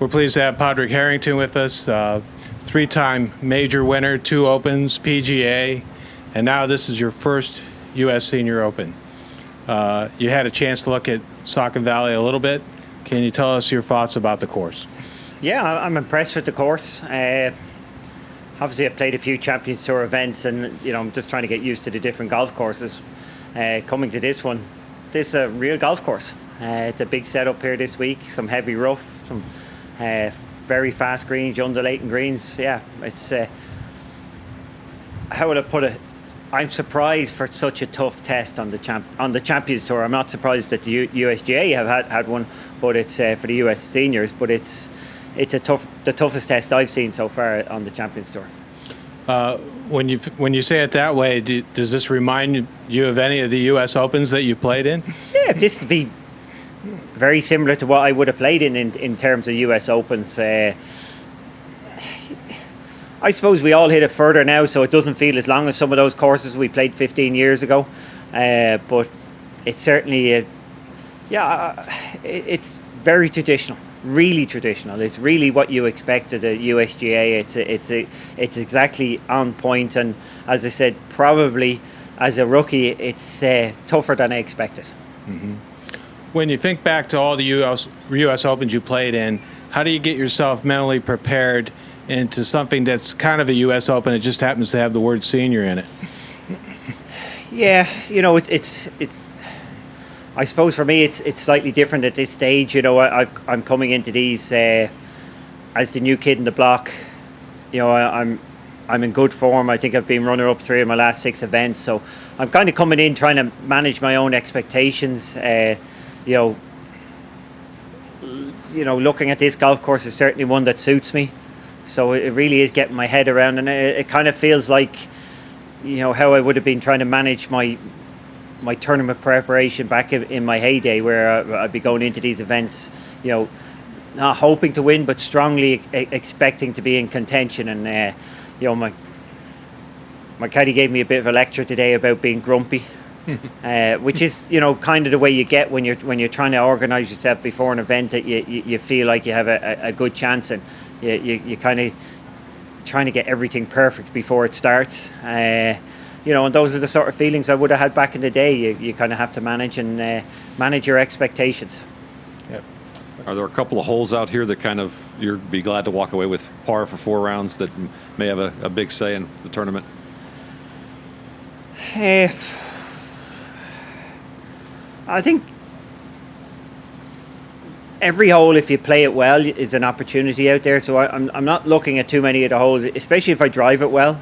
We're pleased to have Padraig Harrington with us, three-time major winner, 2 Opens, PGA, and now this is your first U.S. Senior Open. You had a chance to look at Saucon Valley a little bit. Can you tell us your thoughts about the course? Yeah, I'm impressed with the course. Obviously, I played a few Champions Tour events, and I'm just trying to get used to the different golf courses. Coming to this one, this is a real golf course. It's a big setup here this week. Some heavy rough, some very fast greens, undulating greens. Yeah, it's how would I put it? I'm surprised for such a tough test on the Champions Tour. I'm not surprised that the USGA have had one, but it's for the US seniors. But it's the toughest test I've seen so far on the Champions Tour. When you say it that way, does this remind you of any of the US Opens that you played in? Yeah, this would be very similar to what I would have played in terms of US Opens. I suppose we all hit it further now, so it doesn't feel as long as some of those courses we played 15 years ago. But it's certainly, it's very traditional, really traditional. It's really what you expect at a USGA. It's exactly on point, and as I said, probably as a rookie, it's tougher than I expected. Mm-hmm. When you think back to all the US Opens you played in, how do you get yourself mentally prepared into something that's kind of a U.S. Open? It just happens to have the word senior in it. Yeah, it's. I suppose for me, it's slightly different at this stage. I'm coming into these as the new kid in the block. I'm in good form. I think I've been runner-up 3 of my last 6 events, so I'm kind of coming in trying to manage my own expectations. Looking at this golf course is certainly one that suits me. So it really is getting my head around, and it kind of feels like, how I would have been trying to manage my tournament preparation back in my heyday, where I'd be going into these events, not hoping to win, but strongly expecting to be in contention. And my caddy gave me a bit of a lecture today about being grumpy, which is kind of the way you get when you're trying to organise yourself before an event that you feel like you have a good chance, and you kind of trying to get everything perfect before it starts. And those are the sort of feelings I would have had back in the day. You kind of have to manage your expectations. Yep. Are there a couple of holes out here that kind of you'd be glad to walk away with par for 4 rounds that may have a big say in the tournament? I think every hole, if you play it well, is an opportunity out there. So I'm not looking at too many of the holes, especially if I drive it well.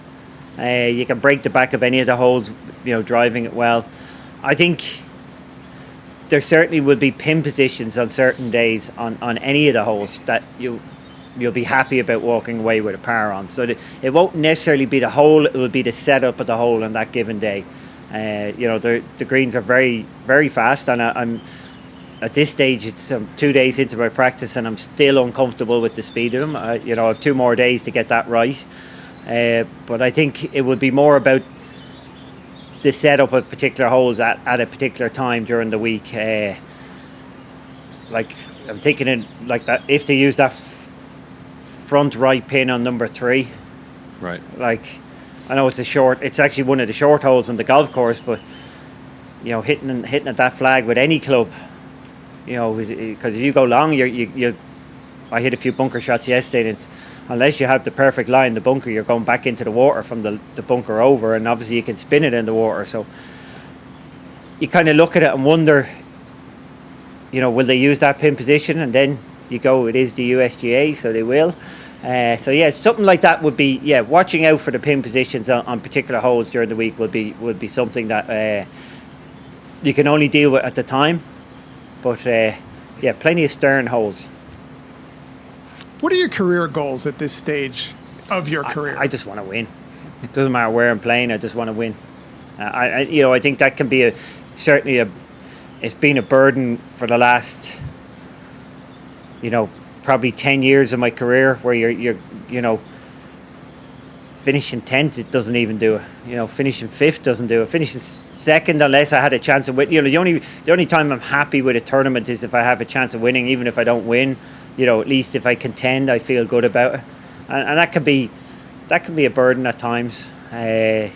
You can break the back of any of the holes, driving it well. I think there certainly will be pin positions on certain days on any of the holes that you'll be happy about walking away with a par on. So it won't necessarily be the hole; it will be the setup of the hole on that given day. The greens are very, very fast, and I'm at this stage, it's 2 days into my practice, and I'm still uncomfortable with the speed of them. I have 2 more days to get that right. But I think it would be more about the setup of particular holes at a particular time during the week. Like I'm thinking in like that, if they use that front right pin on number 3, right? Like I know it's actually one of the short holes on the golf course, but hitting at that flag with any club. Because if you go long, I hit a few bunker shots yesterday, and unless you have the perfect lie in the bunker, you're going back into the water from the bunker over, and obviously you can spin it in the water. So you kind of look at it and wonder, will they use that pin position? And then you go, it is the USGA, so they will. Something like that would be, watching out for the pin positions on particular holes during the week would be something that you can only deal with at the time. But plenty of stern holes. What are your career goals at this stage of your career? I just want to win. It doesn't matter where I'm playing. I just want to win. I think that can be it's been a burden for the last, probably 10 years of my career, where you're finishing 10th, it doesn't even do it. Finishing 5th doesn't do it. Finishing 2nd, unless I had a chance of winning. The only time I'm happy with a tournament is if I have a chance of winning, even if I don't win. at least if I contend, I feel good about it, and that can be a burden at times. If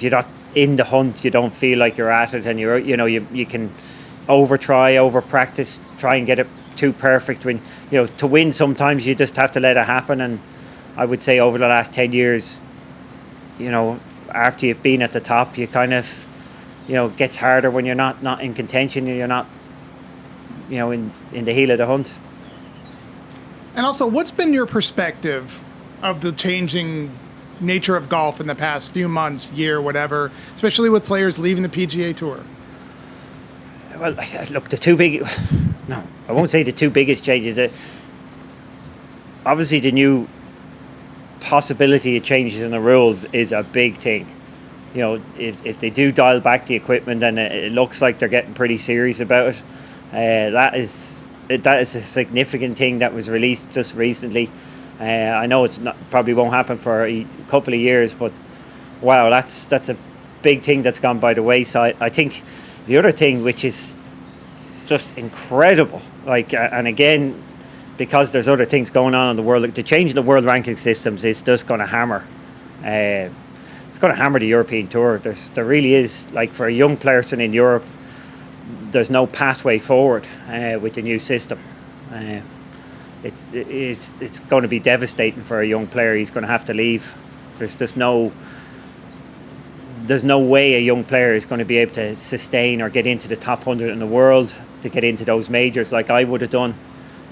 you're not in the hunt, you don't feel like you're at it, and you can over practice, try and get it too perfect. When to win, sometimes you just have to let it happen. And I would say over the last 10 years, after you've been at the top, you kind of, it gets harder when you're not in contention, and you're not, in the heel of the hunt. And also, what's been your perspective of the changing nature of golf in the past few months, year, whatever, especially with players leaving the PGA Tour? Well, look, I won't say the two biggest changes. Obviously, the new possibility of changes in the rules is a big thing. If they do dial back the equipment, then it looks like they're getting pretty serious about it. That is a significant thing that was released just recently. I know probably won't happen for a couple of years, but wow, that's a big thing that's gone by the wayside. I think the other thing, which is just incredible, and again, because there's other things going on in the world, the change in the world ranking systems is just going to hammer. It's going to hammer the European Tour. There really is, for a young person in Europe, there's no pathway forward with the new system. It's going to be devastating for a young player. He's going to have to leave. There's no way a young player is going to be able to sustain or get into the top 100 in the world, to get into those majors like I would have done.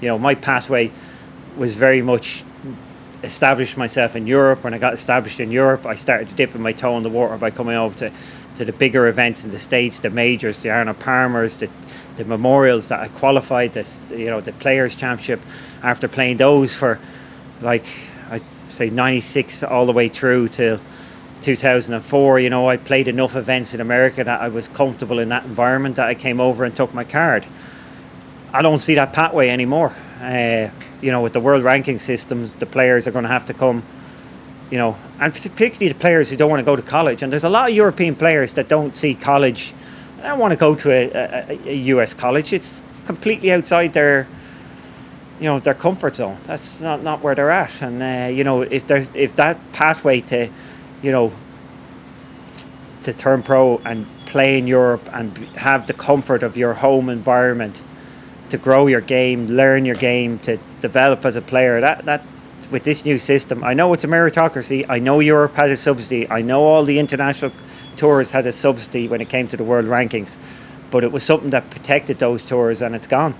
My pathway was very much established myself in Europe. When I got established in Europe, I started dipping my toe in the water by coming over to the bigger events in the States, the majors, the Arnold Palmers, the memorials that I qualified, the Players' Championship. After playing those for, I'd say 96 all the way through to 2004, I played enough events in America that I was comfortable in that environment, that I came over and took my card. I don't see that pathway anymore. With the world ranking systems, the players are going to have to come, and particularly the players who don't want to go to college. And there's a lot of European players that don't see college. They don't want to go to a US college. It's completely outside their comfort zone. That's not where they're at. And if that pathway to turn pro and play in Europe and have the comfort of your home environment, to grow your game, learn your game, to develop as a player, that with this new system, I know it's a meritocracy. I know Europe had a subsidy. I know all the international tours had a subsidy when it came to the world rankings, but it was something that protected those tours, and it's gone.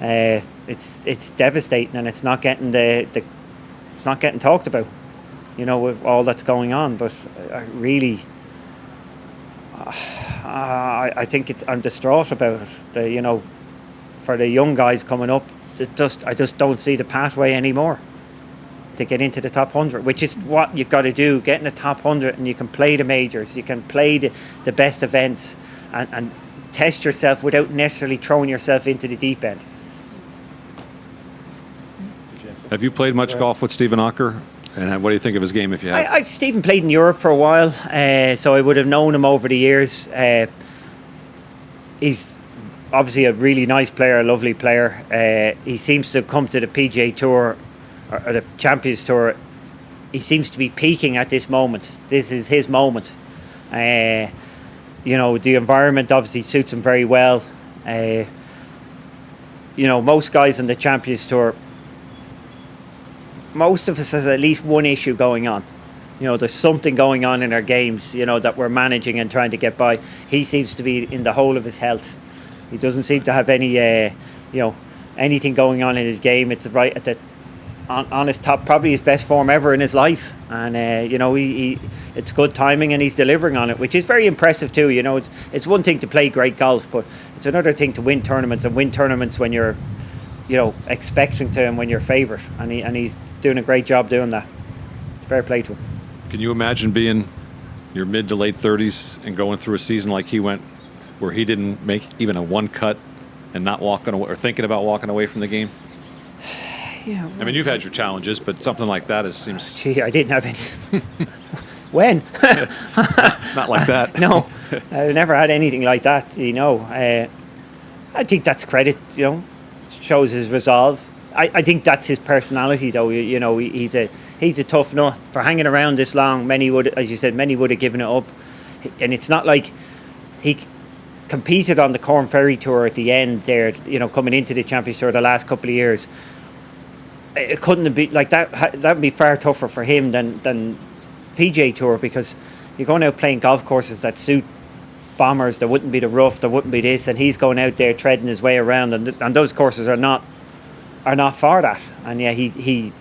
It's devastating, and it's not getting it's not getting talked about, with all that's going on. But I think I'm distraught about it. For the young guys coming up, I just don't see the pathway anymore to get into the top 100, which is what you've got to do. Get in the top 100, and you can play the majors, you can play the best events, and test yourself without necessarily throwing yourself into the deep end. Have you played much golf with Stephen Ocker? And what do you think of his game, if you have? Stephen played in Europe for a while, so I would have known him over the years. He's obviously a really nice player, a lovely player. He seems to come to the PGA Tour or the Champions Tour. He seems to be peaking at this moment. This is his moment. The environment obviously suits him very well. Most guys on the Champions Tour, most of us has at least one issue going on. There's something going on in our games, that we're managing and trying to get by. He seems to be in the whole of his health. He doesn't seem to have any, anything going on in his game. It's right at the on his top, probably his best form ever in his life. And it's good timing, and he's delivering on it, which is very impressive too. It's one thing to play great golf, but it's another thing to win tournaments, and win tournaments when you're, expecting to, and when you're favourite. And he's doing a great job doing that. It's fair play to him. Can you imagine being your mid to late 30s and going through a season like he went, where he didn't make even a one cut and not walking away, or thinking about walking away from the game? Yeah. I mean, you've had your challenges, but something like that seems. Gee, I didn't have any. When? Not like that. No, I've never had anything like that. I think that's credit. shows his resolve. I think that's his personality, though. You know, he's a tough nut. For hanging around this long, many would, as you said, have given it up. And it's not like he competed on the Corn Ferry Tour at the end there, you know, coming into the Champions Tour the last couple of years. It couldn't be like that. That would be far tougher for him than PGA Tour, because you're going out playing golf courses that suit bombers. There wouldn't be the rough, there wouldn't be this, and he's going out there treading his way around, and those courses are not for that. And yeah, he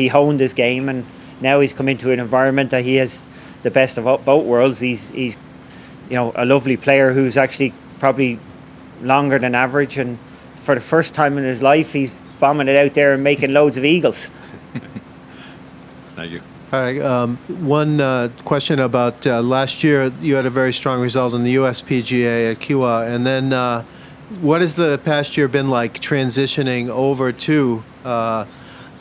honed his game, and now he's come into an environment that he has the best of both worlds. He's you know, a lovely player who's actually probably longer than average, and for the first time in his life, he's bombing it out there and making loads of eagles. Thank you. All right. One question about last year. You had a very strong result in the U.S. PGA at Kiawah, and then what has the past year been like transitioning over to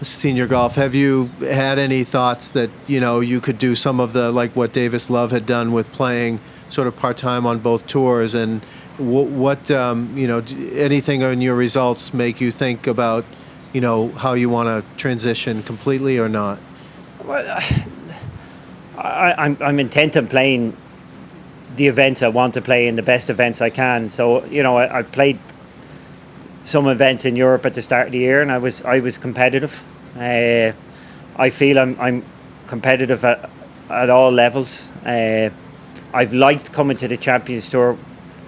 senior golf? Have you had any thoughts that, you know, you could do some of the, like what Davis Love had done with playing sort of part-time on both tours, and what you know, anything in your results make you think about, you know, how you want to transition completely or not? Well, I'm intent on playing the events I want to play in the best events I can. So, you know, I played some events in Europe at the start of the year, and I was competitive. I feel I'm competitive at all levels. I've liked coming to the Champions Tour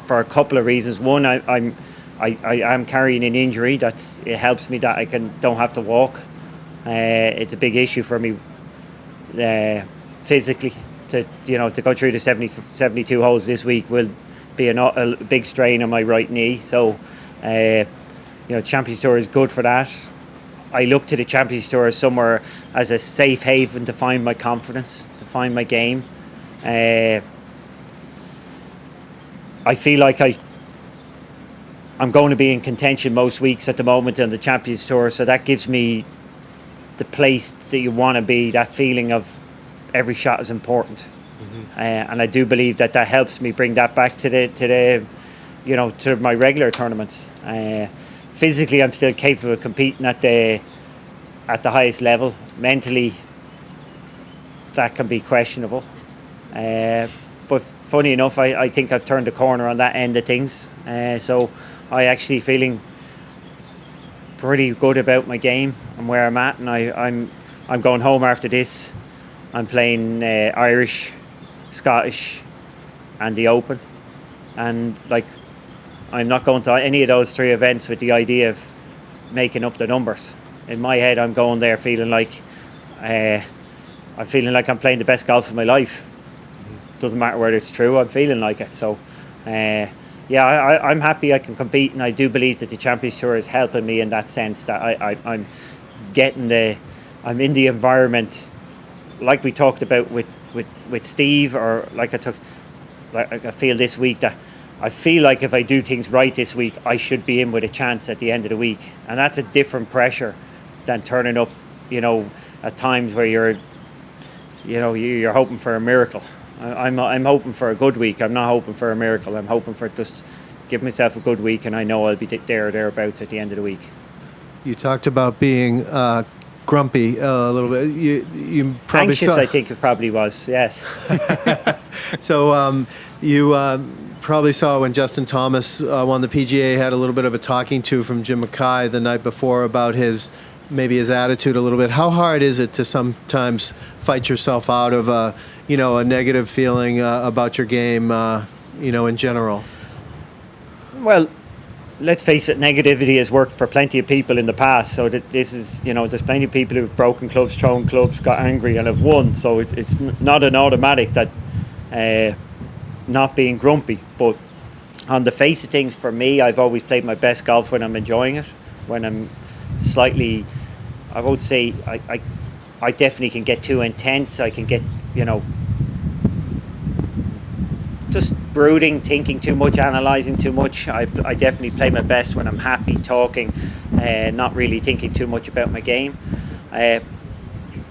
for a couple of reasons. One, I am carrying an injury. It helps me that I don't have to walk. It's a big issue for me physically. To go through the 72 holes this week will be a big strain on my right knee. So, Champions Tour is good for that. I look to the Champions Tour as somewhere as a safe haven to find my confidence, to find my game. I feel like I'm going to be in contention most weeks at the moment on the Champions Tour, so that gives me the place that you want to be, that feeling of every shot is important. Mm-hmm. And I do believe that helps me bring that back to my regular tournaments. Physically, I'm still capable of competing at the highest level. Mentally, that can be questionable. But funny enough, I think I've turned the corner on that end of things. So I actually feeling pretty good about my game and where I'm at, and I'm going home after this. I'm playing Irish, Scottish, and the Open, and I'm not going to any of those three events with the idea of making up the numbers. In my head, I'm going there feeling like I'm playing the best golf of my life. Doesn't matter whether it's true, I'm feeling like it. So I'm happy I can compete, and I do believe that the Champions Tour is helping me in that sense, that I'm I'm in the environment like we talked about with Steve, or I feel this week that I feel like if I do things right this week, I should be in with a chance at the end of the week, and that's a different pressure than turning up, at times where you're hoping for a miracle. I'm hoping for a good week. I'm not hoping for a miracle. I'm hoping for just give myself a good week, and I know I'll be there or thereabouts at the end of the week. You talked about being grumpy a little bit. You probably anxious, I think it probably was. Yes. So you probably saw when Justin Thomas won the PGA, had a little bit of a talking to from Jim Mackay the night before about his attitude a little bit. How hard is it to sometimes fight yourself out of a negative feeling about your game, in general? Well, let's face it, negativity has worked for plenty of people in the past. So that this is, there's plenty of people who've broken clubs, thrown clubs, got angry and have won. So it's not an automatic that not being grumpy. But on the face of things, for me, I've always played my best golf when I'm enjoying it. When I'm slightly, I won't say, I definitely can get too intense. I can get, just brooding, thinking too much, analysing too much. I definitely play my best when I'm happy, talking, not really thinking too much about my game. I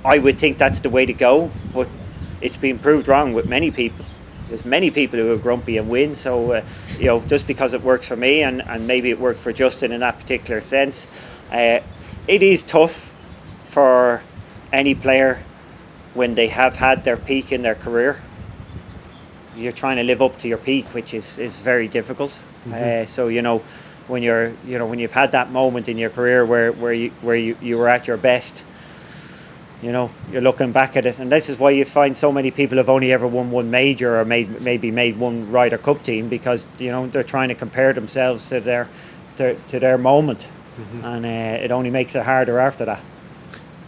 would think that's the way to go, but it's been proved wrong with many people. There's many people who are grumpy and win. So, just because it works for me and maybe it worked for Justin in that particular sense, it is tough for any player when they have had their peak in their career. You're trying to live up to your peak, which is very difficult. So when you've had that moment in your career where you were at your best, you're looking back at it, and this is why you find so many people have only ever won one major or maybe made one Ryder Cup team, because they're trying to compare themselves to their moment, and it only makes it harder after that.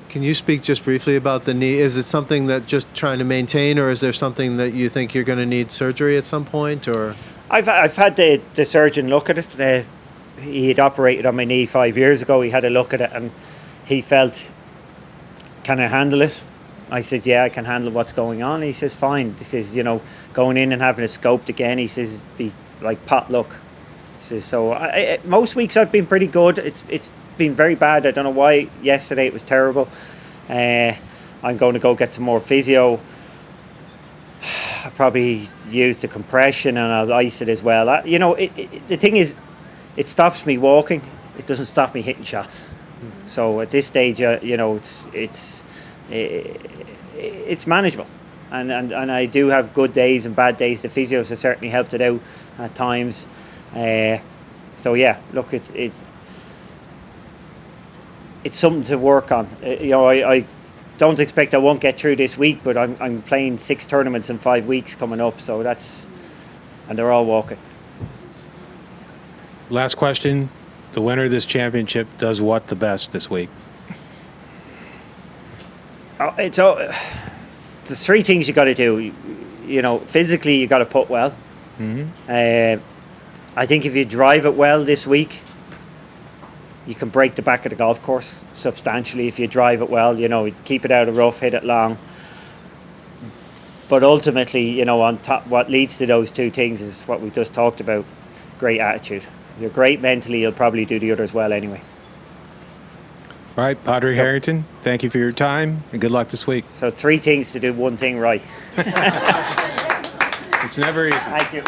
Can you speak just briefly about the knee? Is it something that just trying to maintain, or is there something that you think you're going to need surgery at some point? Or I've had the surgeon look at it. He had operated on my knee 5 years ago. He had a look at it and he felt, can I handle it? I said, yeah, I can handle what's going on. He says, fine. He says, going in and having it scoped again, he says, be like potluck. He says, so most weeks I've been pretty good. It's been very bad. I don't know why. Yesterday it was terrible. I'm going to go get some more physio. I probably use the compression and I'll ice it as well. The thing is, it stops me walking. It doesn't stop me hitting shots. So at this stage, it's manageable, and I do have good days and bad days. The physios have certainly helped it out at times. So yeah, look, it's something to work on. I don't expect I won't get through this week, but I'm playing 6 tournaments in 5 weeks coming up, so and they're all walking. Last question. The winner of this championship does what the best this week? There's 3 things you got to do. Physically you got to putt well. I think if you drive it well this week, you can break the back of the golf course substantially if you drive it well. Keep it out of rough, hit it long. But ultimately, on top, what leads to those 2 things is what we just talked about: great attitude. If you're great mentally, you'll probably do the others well anyway. All right, Padraig Harrington, thank you for your time and good luck this week. So 3 things to do 1 thing right. It's never easy. Thank you.